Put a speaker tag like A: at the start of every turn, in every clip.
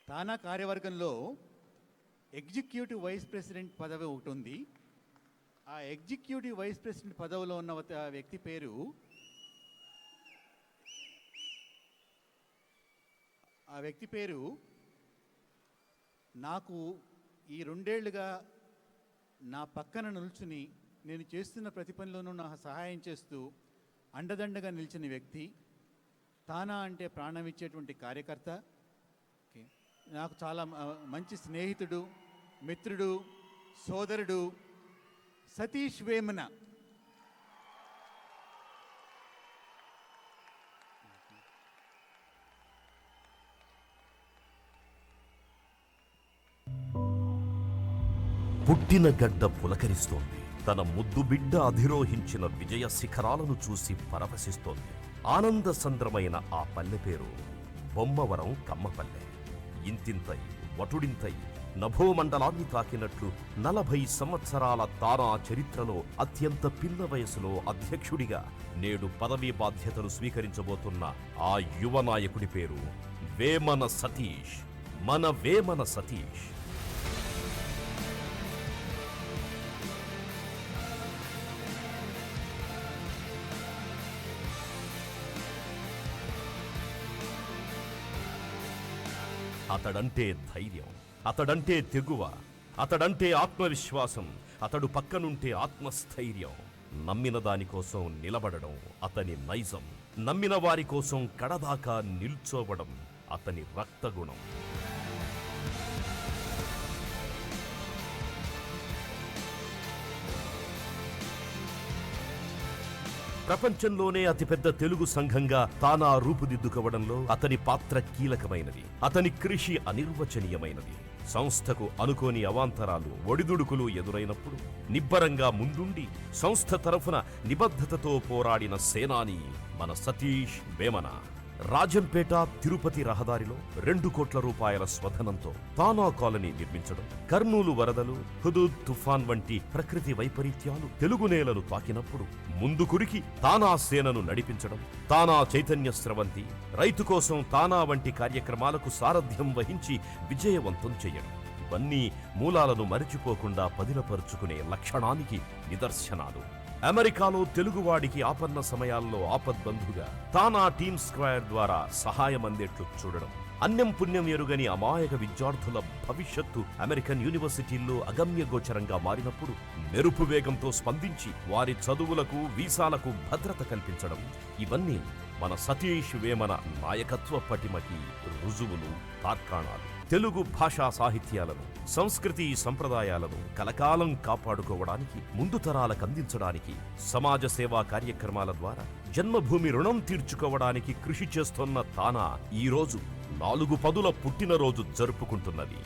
A: తానా కార్యవర్గంలో executive vice president పదవి ఒకటి ఉంది. ఆ ఎగ్జిక్యూటివ్ వైస్ ప్రెసిడెంట్ పదవిలో ఉన్న వ్యక్తి పేరు నాకు ఈ 2 ఏళ్లుగా నా పక్కన నిల్చుని నేను చేస్తున్న ప్రతి పనిలోనూ నాకు సహాయం చేస్తూ అండదండగా నిలిచిన వ్యక్తి, తానా అంటే ప్రాణం ఇచ్చేటువంటి కార్యకర్త, నాకు చాలా మంచి స్నేహితుడు, మిత్రుడు, సోదరుడు సతీష్ వేమన.
B: పుట్టిన గడ్డ పులకరిస్తోంది. తన ముద్దు బిడ్డ అధిరోహించిన విజయ శిఖరాలను చూసి పరవశిస్తోంది. ఆనంద సంద్రమైన ఆ పల్లె పేరు బొమ్మవరం కమ్మపల్లె. ఇంతింతై వటుడింతై నభోమండలాన్ని తాకినట్లు 40 సంవత్సరాల తానా చరిత్రలో అత్యంత పిన్న వయసులో అధ్యక్షుడిగా నేడు పదవీ బాధ్యతలు స్వీకరించబోతున్న ఆ యువ నాయకుడి పేరు వేమన సతీష్. మన వేమన సతీష్. అతడంటే ధైర్యం, అతడంటే తెగువ, అతడంటే ఆత్మవిశ్వాసం, అతడు పక్కనుంటే ఆత్మస్థైర్యం. నమ్మిన దానికోసం నిలబడడం అతని నైజం, నమ్మిన వారి కోసం కడదాకా నిల్చోవడం అతని రక్తగుణం. ప్రపంచంలోనే అతిపెద్ద తెలుగు సంఘంగా తానా రూపుదిద్దుకోవడంలో అతని పాత్ర కీలకమైనది. అతని కృషి అనిర్వచనీయమైనది. సంస్థకు అనుకోని అవాంతరాలు, ఒడిదుడుకులు ఎదురైనప్పుడు నిబ్బరంగా ముందుండి సంస్థ తరఫున నిబద్ధతతో పోరాడిన సేనాని మన సతీష్ వేమన. రాజంపేట తిరుపతి రహదారిలో 2 కోట్ల రూపాయల స్వధనంతో తానా కాలనీ నిర్మించడం, కర్నూలు వరదలు, హుదూద్ తుఫాన్ వంటి ప్రకృతి వైపరీత్యాలు తెలుగు నేలను తాకినప్పుడు ముందుకురికి తానా సేనను నడిపించడం, తానా చైతన్య స్రవంతి, రైతు కోసం తానా వంటి కార్యక్రమాలకు సారథ్యం వహించి విజయవంతం చేయడం ఇవన్నీ మూలాలను మరిచిపోకుండా పదిలపరుచుకునే లక్షణానికి నిదర్శనాలు. అమెరికాలో తెలుగువాడికి ఆపన్న సమయాల్లో ఆపద్బంధుగా తానా టీమ్ స్క్వేర్ ద్వారా సహాయం అందేట్లు చూడడం, అన్యం పుణ్యం ఎరుగని అమాయక విద్యార్థుల భవిష్యత్తు అమెరికన్ యూనివర్సిటీల్లో అగమ్యగోచరంగా మారినప్పుడు మెరుపు వేగంతో స్పందించి వారి చదువులకు, వీసాలకు భద్రత కల్పించడం ఇవన్నీ మన సతీష్ వేమన నాయకత్వ పటిమకి రుజువులు, తార్కాణాలు. తెలుగు భాషా సాహిత్యాలను, సంస్కృతి సంప్రదాయాలను కలకాలం కాపాడుకోవడానికి, ముందు తరాలకు అందించడానికి, సమాజ సేవా కార్యక్రమాల ద్వారా జన్మభూమి రుణం తీర్చుకోవడానికి కృషి చేస్తున్న తానా ఈరోజు 4 పదుల పుట్టినరోజు జరుపుకుంటున్నది.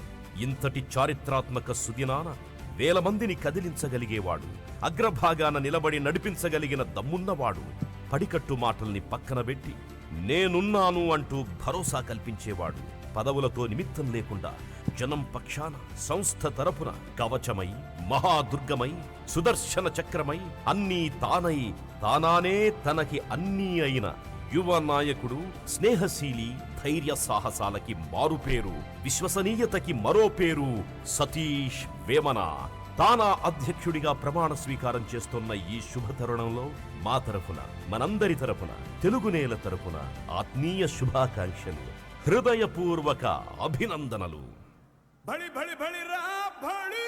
B: ఇంతటి చారిత్రాత్మక సుదినాన వేల మందిని కదిలించగలిగేవాడు, అగ్రభాగాన నిలబడి నడిపించగలిగిన దమ్మున్నవాడు, పడికట్టు మాటల్ని పక్కనబెట్టి నేనున్నాను అంటూ భరోసా కల్పించేవాడు, పదవులతో నిమిత్తం లేకుండా జనం పక్షాన సంస్థ తరపున కవచమై, మహాదుర్గమై, సుదర్శన చక్రమై, అన్నీ తానై, తానానే తనకి అన్నీ అయిన యువ నాయకుడు, స్నేహశీలి, ధైర్య సాహసాలకి మారుపేరు, విశ్వసనీయతకి మరో పేరు సతీష్ వేమన. తానా అధ్యక్షుడిగా ప్రమాణ స్వీకారం చేస్తున్న ఈ శుభతరుణంలో మా తరఫున, మనందరి తరఫున, తెలుగునేల తరఫున ఆత్మీయ శుభాకాంక్షలు, హృదయపూర్వక అభినందనలు.
C: బడి బడి బడి రా బడి.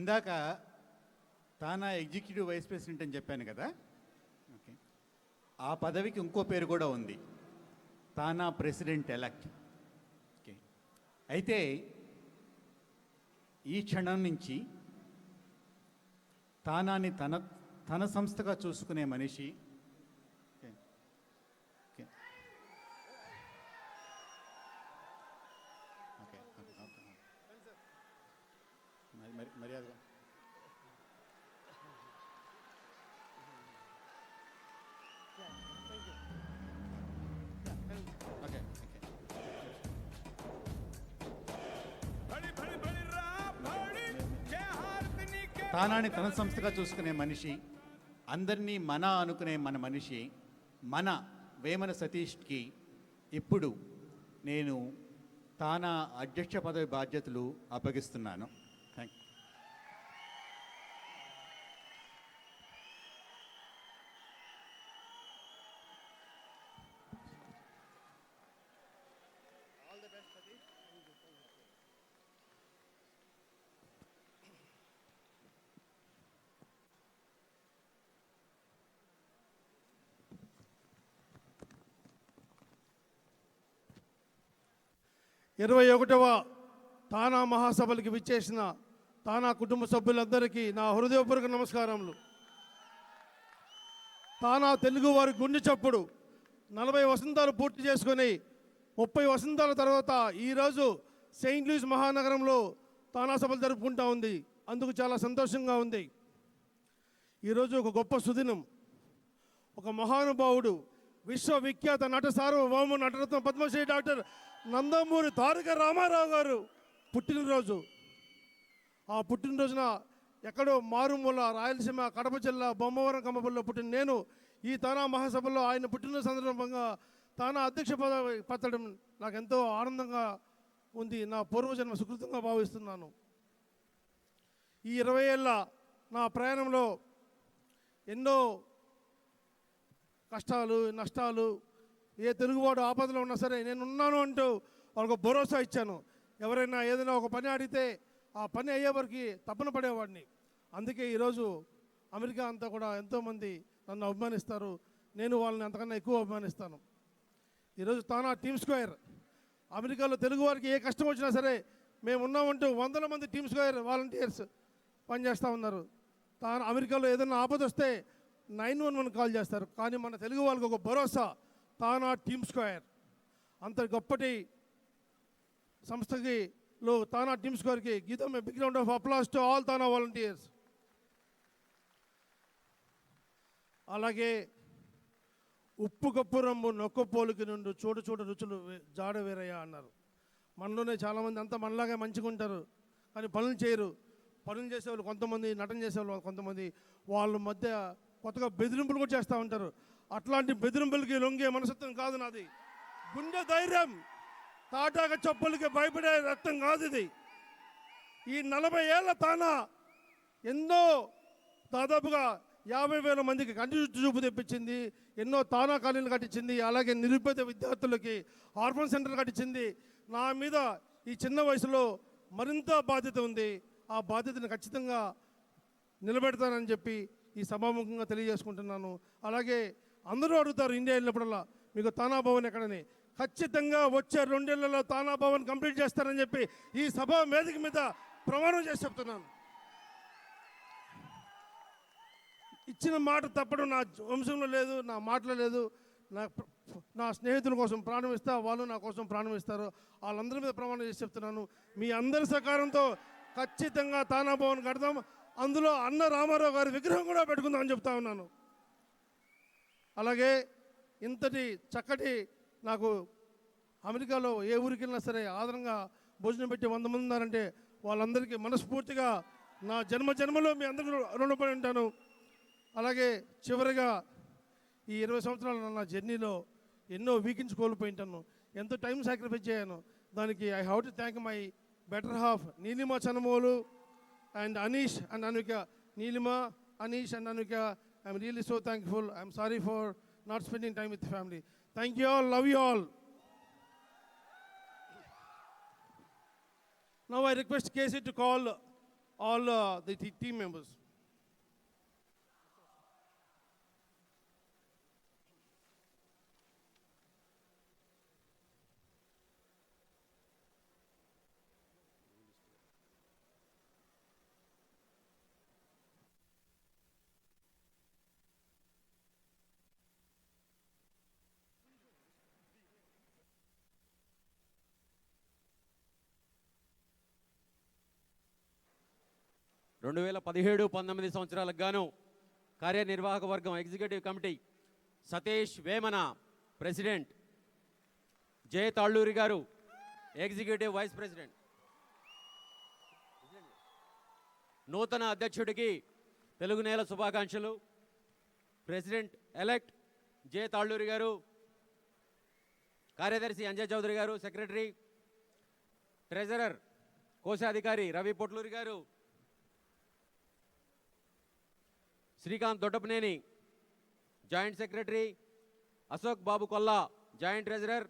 A: ఇందాక తానా ఎగ్జిక్యూటివ్ వైస్ ప్రెసిడెంట్ అని చెప్పాను కదా, ఓకే, ఆ పదవికి ఇంకో పేరు కూడా ఉంది, తానా ప్రెసిడెంట్ ఎలక్ట్. ఓకే, అయితే ఈ క్షణం నుంచి తానాని తన సంస్థగా చూసుకునే మనిషి, ఓకే, ఓకే, ఓకే, ఓకే, మర్యాదగా ఓకే, ఓకే.
C: भड़ी भड़ी भड़ी रा भड़ी जय हारतनी के
A: తానాని తన సంస్థగా చూసుకునే మనిషి, అందరినీ మన అనుకునే మన మనిషి, మన వేమన సతీష్కి ఇప్పుడు నేను తానా అధ్యక్ష పదవి బాధ్యతలు అప్పగిస్తున్నాను. Thank you.
D: ఇరవై 21వ తానా మహాసభలకు విచ్చేసిన తానా కుటుంబ సభ్యులందరికీ నా హృదయపూర్వక నమస్కారములు. తానా తెలుగు వారి గుండె చప్పుడు 40 వసంతాలు పూర్తి చేసుకొని 30 వసంతాల తర్వాత ఈరోజు సెయింట్ లూయిస్ మహానగరంలో తానా సభలు జరుపుకుంటా ఉంది. అందుకు చాలా సంతోషంగా ఉంది. ఈరోజు ఒక గొప్ప సుదినం. ఒక మహానుభావుడు, విశ్వవిఖ్యాత నట సార్వభౌమ నటరత్న పద్మశ్రీ డాక్టర్ నందమూరి తారక రామారావు గారు పుట్టినరోజు. ఆ పుట్టినరోజున ఎక్కడో మారుమూల రాయలసీమ కడప జిల్లా బొమ్మవరం కమ్మపల్లిలో పుట్టిన నేను ఈ తానా మహాసభలో ఆయన పుట్టినరోజు సందర్భంగా తానా అధ్యక్ష పదవి పత్తడం నాకు ఎంతో ఆనందంగా ఉంది. నా పూర్వజన్మ సుకృతంగా భావిస్తున్నాను. ఈ 20 ఏళ్ళ నా ప్రయాణంలో ఎన్నో కష్టాలు నష్టాలు, ఏ తెలుగువాడు ఆపదలో ఉన్నా సరే నేను ఉన్నాను అంటూ వాళ్ళకు భరోసా ఇచ్చాను. ఎవరైనా ఏదైనా ఒక పని అడిగితే ఆ పని అయ్యే వరకు తపన పడేవాడిని. అందుకే ఈరోజు అమెరికా అంతా కూడా ఎంతోమంది నన్ను అభిమానిస్తారు. నేను వాళ్ళని అంతకన్నా ఎక్కువ అభిమానిస్తాను. ఈరోజు తానా టీమ్ స్క్వేర్ అమెరికాలో తెలుగు వారికి ఏ కష్టం వచ్చినా సరే మేము ఉన్నామంటూ 100 మంది టీమ్ స్క్వేర్ వాలంటీర్స్ పనిచేస్తూ ఉన్నారు. తాను అమెరికాలో ఏదైనా ఆపద వస్తే 911 కాల్ చేస్తారు. కానీ మన తెలుగు వాళ్ళకి ఒక భరోసా తానా టీమ్ స్క్వేర్. అంత గొప్పటి సంస్థకి తానా టీమ్ స్క్వేర్కి గీతం big round of applause to all TANA volunteers. అలాగే ఉప్పు కప్పు రంబు నొక్క పోలికి నుండి చూడ చూడ రుచులు జాడ వేరయ్యా అన్నారు. మనలోనే చాలామంది అంతా మనలాగే మంచిగా ఉంటారు, కానీ పనులు చేయరు. పనులు చేసేవాళ్ళు కొంతమంది, నటన చేసేవాళ్ళు కొంతమంది, వాళ్ళ మధ్య కొత్తగా బెదిరింపులు కూడా చేస్తూ ఉంటారు. అట్లాంటి బెదిరింపులకి లొంగే మనసత్వం కాదు నాది. గుండె ధైర్యం, తాటాక చప్పులకి భయపడే రక్తం కాదు ఇది. ఈ 40 ఏళ్ళ తానా ఎన్నో దాదాపుగా 50,000 మందికి కంటి చూపు తెప్పించింది. ఎన్నో తానా కాలనీలు కట్టించింది. అలాగే నిరుపేద విద్యార్థులకి ఆర్ఫన్ సెంటర్ కట్టించింది. నా మీద ఈ చిన్న వయసులో మరింత బాధ్యత ఉంది. ఆ బాధ్యతను ఖచ్చితంగా నిలబెడతానని చెప్పి ఈ సభాముఖంగా తెలియజేసుకుంటున్నాను. అలాగే అందరూ అడుగుతారు ఇండియా వెళ్ళినప్పుడల్లా మీకు తానా భవన్ ఎక్కడని. ఖచ్చితంగా వచ్చే 2 ఏళ్లలో తానా భవన్ కంప్లీట్ చేస్తారని చెప్పి ఈ సభా వేదిక మీద ప్రమాణం చేసి చెప్తున్నాను. ఇచ్చిన మాట తప్పడం నా వంశంలో లేదు, నా మాటలో లేదు. నా స్నేహితుల కోసం ప్రాణం ఇస్తా, వాళ్ళు నా కోసం ప్రాణం ఇస్తారు. వాళ్ళందరి మీద ప్రమాణం చేసి చెప్తున్నాను. మీ అందరి సహకారంతో ఖచ్చితంగా తానా భవన్ కడదాం. అందులో అన్న రామారావు గారి విగ్రహం కూడా పెట్టుకుందామని చెప్తా ఉన్నాను. అలాగే ఇంతటి చక్కటి నాకు అమెరికాలో ఏ ఊరికి వెళ్ళినా సరే ఆదరంగా భోజనం పెట్టి 100 మంది ఉన్నారంటే వాళ్ళందరికీ మనస్ఫూర్తిగా నా జన్మలో మీ అందరూ రుణపడి ఉంటాను. అలాగే చివరిగా ఈ 20 సంవత్సరాల నా జర్నీలో ఎన్నో వీకెండ్స్ కోల్పోయి ఉంటాను, ఎంతో టైం సాక్రిఫైస్ చేయను. దానికి I have to thank my better half Neelima Chanamolu and Anish and Anuka. Neelima, Anish and Anuka, I'm really so thankful. I'm sorry for not spending time with the family. Thank you all, love you all. Now I request Casey to call all the team members.
E: రెండు 2017-19 సంవత్సరాలకు గాను కార్యనిర్వాహక వర్గం executive committee Satish Vemana president, J Talluri garu executive vice president. నూతన అధ్యక్షుడికి తెలుగు నేల శుభాకాంక్షలు. President elect జే తాళ్ళూరి గారు, కార్యదర్శి అంజయ్ చౌదరి గారు, సెక్రటరీ ట్రెజరర్ కోశాధికారి Ravi Potluri garu, Srikanth Doddapaneni joint secretary, Ashok Babu Kolla joint treasurer,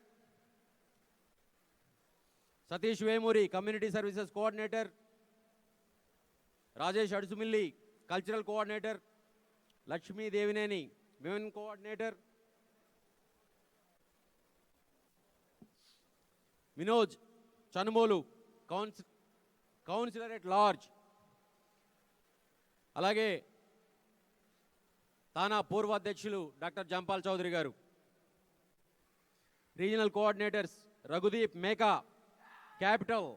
E: Satish Vemuri community services coordinator, Rajesh Adusumilli cultural coordinator, Lakshmi Devineni women coordinator, Vinoj Chanumolu councillor at large, అలాగే తానా పూర్వ అధ్యక్షులు doctor Jampal Chowdary garu, regional coordinators Raghudeep Meka capital,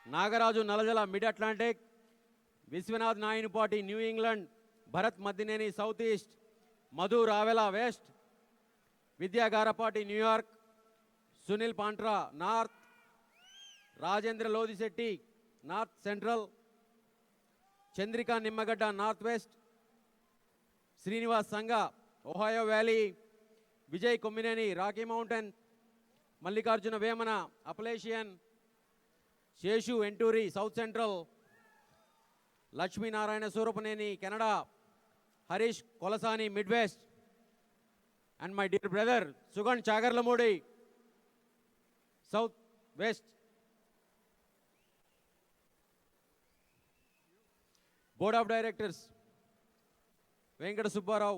E: Nagaraju Nalajala mid Atlantic, Viswanath Nayanapati New England, Bharat Maddineni south east, Madhu Ravela west, Vidya Garapati New York, Sunil Pantra north, Rajendra Lodisetti north central, Chandrika Nimmagadda north west, Srinivas Sangha Ohio Valley, Vijay Kommineni Rocky Mountain, Mallikarjuna Vemana Appalachian, Seshu Enturi south central, Lakshminarayana Surapaneni Canada, Harish Kolasani mid west, and my dear brother Sugand Chagarlamudi south west. Board of directors Venkata Subbarao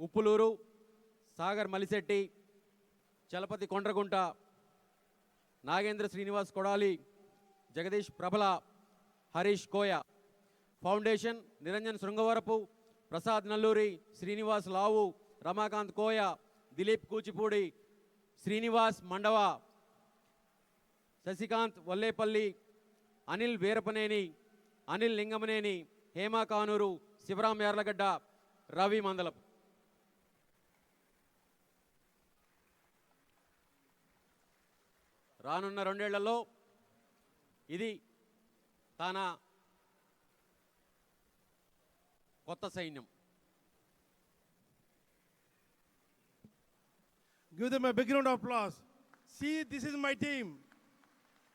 E: Uppuluru, Sagar Malisetti, Chalapathi Kondragunta, Nagendra Srinivas Kodali, Jagadish Prabhala, Harish Koya. Foundation Niranjan Srungavarapu, Prasad Nalluri, Srinivas Lavu, Ramakanth Koya, Dilip Kuchipudi, Srinivas Mandava, Sasikanth Vallepalli, Anil Veerapaneni, Anil Lingamaneni, Hema Kanuru, Sivaram Yarlagadda, Ravi Mandalapu. రానున్న 2 ఏళ్లలో ఇది తన కొత్త సైన్యం.
D: Give them a big round of applause. See, this is my team.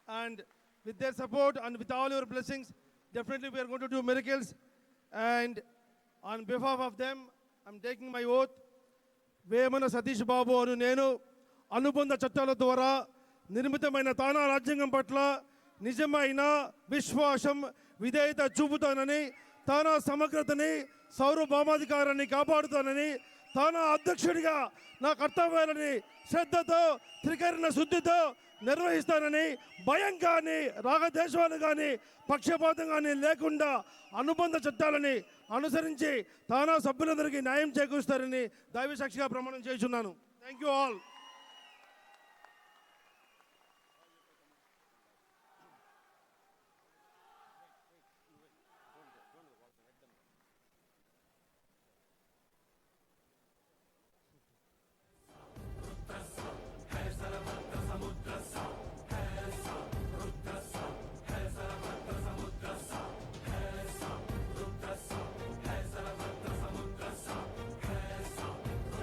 D: And with their support and with all your blessings, definitely we are going to do miracles. And on behalf of them, I'm taking my oath. Vemana Satish Babu అను నేను అనుబంధ చట్టాల ద్వారా నిర్మితమైన తానా రాజ్యాంగం పట్ల నిజమైన విశ్వాసం, విధేయత చూపుతానని, తానా సమగ్రతని, సార్వభౌమాధికారాన్ని కాపాడుతానని, తానా అధ్యక్షుడిగా నా కర్తవ్యాలని శ్రద్ధతో, త్రికరణ శుద్ధితో నిర్వహిస్తానని, భయం కానీ, రాగద్వేషాలు కానీ, పక్షపాతం కానీ లేకుండా అనుబంధ చట్టాలని అనుసరించి తానా సభ్యులందరికీ న్యాయం చేకూరుస్తారని దైవ సాక్షిగా ప్రమాణం చేస్తున్నాను. Thank you all.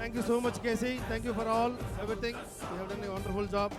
D: Thank you so much, Casey. Thank you for everything. You have done a wonderful job.